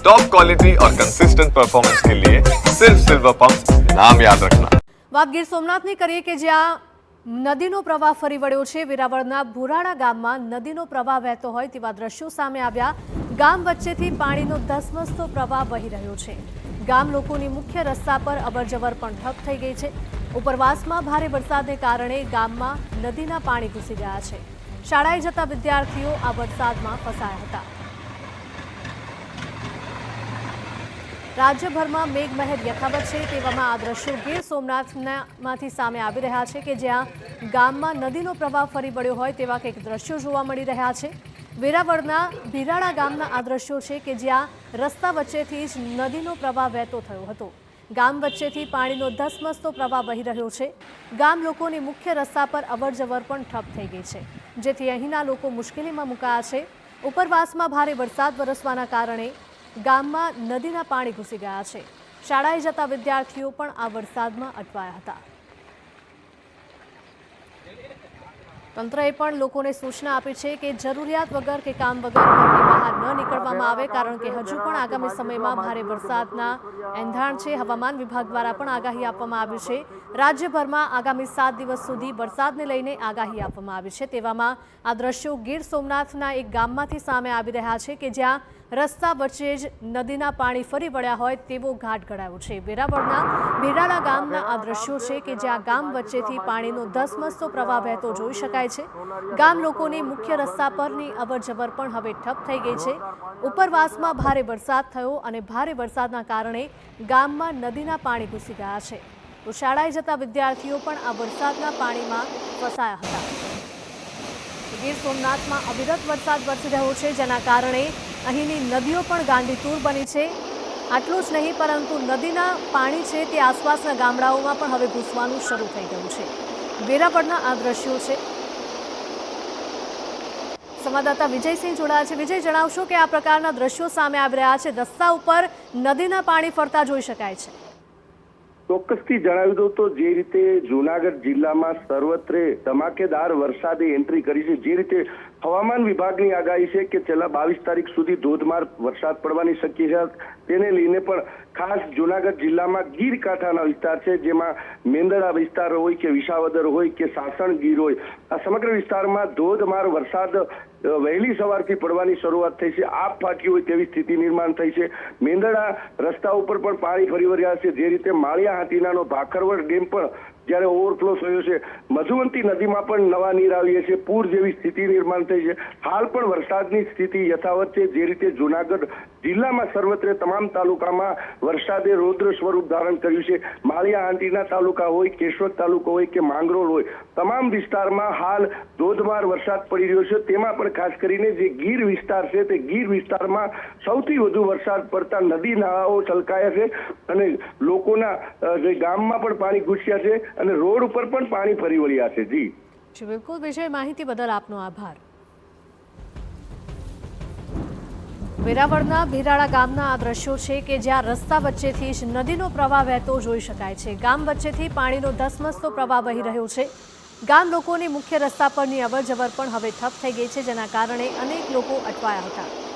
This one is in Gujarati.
टॉप क्वालिटी और कंसिस्टेंट परफॉर्मेंस के लिए सिर्फ सिल्वर पंप नाम याद रखना। વાત ગીર સોમનાથની કરીએ કે જ્યાં નદીનો પ્રવાહ ફરી વળ્યો છે। વેરાવળના ભુરાડા ગામમાં નદીનો પ્રવાહ વહેતો હોય તેવા દ્રશ્યો સામે આવ્યા। ગામ વચ્ચેથી પાણીનો ધસમસતો પ્રવાહ વહી રહ્યો છે। ગામ લોકોની મુખ્ય રસ્તા પર અવરજવર પણ ઠપ થઈ ગઈ છે। ઉપરવાસમાં ભારે વરસાદને કારણે ગામમાં નદીના પાણી ઘૂસી ગયા છે। શાળાએ જતા વિદ્યાર્થીઓ આ વરસાદમાં ફસાયા હતા। રાજ્યભરમાં મેઘમહેર યથાવત છે તેવામાં આ દ્રશ્યો ગીર સોમનાથમાંથી સામે આવી રહ્યા છે કે જ્યાં ગામમાં નદીનો પ્રવાહ ફરી વળ્યો હોય તેવા કંઈક દ્રશ્યો જોવા મળી રહ્યા છે। વેરાવળના ભીરાડા ગામના આ દ્રશ્યો છે કે જ્યાં રસ્તા વચ્ચેથી જ નદીનો પ્રવાહ વહેતો થયો હતો। ગામ વચ્ચેથી પાણીનો ધસમસતો પ્રવાહ વહી રહ્યો છે। ગામ લોકોની મુખ્ય રસ્તા પર અવરજવર પણ ઠપ થઈ ગઈ છે, જેથી અહીંના લોકો મુશ્કેલીમાં મુકાયા છે। ઉપરવાસમાં ભારે વરસાદ વરસવાના કારણે ગામમાં નદીના પાણી ઘૂસી ગયા છે। શાળાએ જતા વિદ્યાર્થીઓ પણ આ વરસાદમાં અટવાયા હતા। તંત્રએ પણ લોકોને સૂચના આપી છે કે જરૂરિયાત વગર કે કામ વગર ઘરની બહાર ન નીકળવામાં આવે, કારણ કે હજુ પણ આગામી સમયમાં ભારે વરસાદના એંધાણ છે। હવામાન વિભાગ દ્વારા પણ આગાહી આપવામાં આવી છે। રાજ્યભરમાં આગામી 7 દિવસ સુધી વરસાદને લઈને આગાહી આપવામાં આવી છે। તેવામાં આ દ્રશ્યો ગીર સોમનાથના એક ગામમાંથી સામે આવી રહ્યા છે કે જ્યાં રસ્તા વચ્ચે જ નદીના પાણી ફરી વળ્યા હોય તેવો ઘાટ ઘડાયો છે। વેરાવળના ભીરાડા ગામના આ દ્રશ્યો છે કે જ્યાં ગામ વચ્ચેથી પાણીનો ધસમસતો પ્રવાહ વહેતો જોઈ શકાય છે। ગામ લોકોની મુખ્ય રસ્તા પરની અવરજવર પણ હવે ઠપ થઈ ગઈ છે। ઉપરવાસમાં ભારે વરસાદ થયો અને ભારે વરસાદના કારણે ગામમાં નદીના પાણી ઘૂસી ગયા છે। તો શાળાએ જતા વિદ્યાર્થીઓ પણ આ વરસાદના પાણીમાં ફસાયા હતા। ગીર સોમનાથમાં અવિરત વરસાદ વરસી રહ્યો છે, જેના કારણે અહીંની નદીઓ પણ ગાંડીતૂર બની છે। આટલું જ નહીં, પરંતુ નદીના પાણી છે તે આસપાસના ગામડાઓમાં પણ હવે ઘૂસવાનું શરૂ થઈ ગયું છે। વેરાવળના આ દ્રશ્યો છે। સંવાદદાતા વિજયસિંહ જોડાયા છે। વિજય, જણાવશો કે આ પ્રકારના દ્રશ્યો સામે આવી રહ્યા છે, રસ્તા ઉપર નદીના પાણી ફરતા જોઈ શકાય છે। ચોક્કસથી જણાવી દઉં તો જે રીતે જૂનાગઢ જિલ્લામાં સર્વત્રે ધમાકેદાર વરસાદે એન્ટ્રી કરી છે, જે રીતે હવામાન વિભાગની આગાહી છે કે છેલ્લા 22 તારીખ સુધી ધોધમાર વરસાદ પડવાની શક્યતા, તેને લઈને પણ ખાસ જૂનાગઢ જિલ્લામાં ગીર કાંઠાના વિસ્તાર છે, જેમાં મેંદડા વિસ્તાર હોય કે વિસાવદર હોય કે સાસણગીર હોય, આ સમગ્ર વિસ્તારમાં ધોધમાર વરસાદ વહેલી સવારથી પડવાની શરૂઆત થઈ છે। આપ ફાટી હોય તેવી સ્થિતિ નિર્માણ થઈ છે। મેંદડા રસ્તા ઉપર પણ પાણી ફરી વળ્યા છે। જે રીતે માળિયા હાટીનાનો ભાખરવડ ડેમ પણ જ્યારે ઓવરફ્લો થયો છે, મધુવંતી નદીમાં પણ નવા નીર આવ્યા છે, પૂર જેવી સ્થિતિ નિર્માણ થઈ છે। હાલ પણ વરસાદની સ્થિતિ યથાવત છે। જે રીતે જૂનાગઢ જિલ્લામાં સર્વત્રે તમામ તાલુકામાં વરસાદે રૌદ્ર સ્વરૂપ ધારણ કર્યું છે। માળિયા હાટીના તાલુકા હોય, કેશોદ તાલુકો હોય કે માંગરોળ હોય, તમામ વિસ્તારમાં હાલ ધોધમાર વરસાદ પડી રહ્યો છે। તેમાં પણ ખાસ કરીને જે ગીર વિસ્તાર છે, તે ગીર વિસ્તારમાં સૌથી વધુ વરસાદ પડતા નદી નાળાઓ છલકાયા છે અને લોકોના ગામમાં પણ પાણી ઘૂસ્યા છે અને રોડ ઉપર પણ પાણી ફરી વળ્યા છે। જી બિલકુલ વિજય, માહિતી બદલ આપનો આભાર। વેરાવળના ભીરાડા ગામના આ દ્રશ્યો છે કે જ્યાં રસ્તા વચ્ચેથી જ નદીનો પ્રવાહ વહેતો જોઈ શકાય છે। ગામ વચ્ચેથી પાણીનો ધસમસતો પ્રવાહ વહી રહ્યો છે। ગામ લોકોની મુખ્ય રસ્તા પરની અવરજવર પણ હવે ઠપ થઈ ગઈ છે, જેના કારણે અનેક લોકો અટવાયા હતા।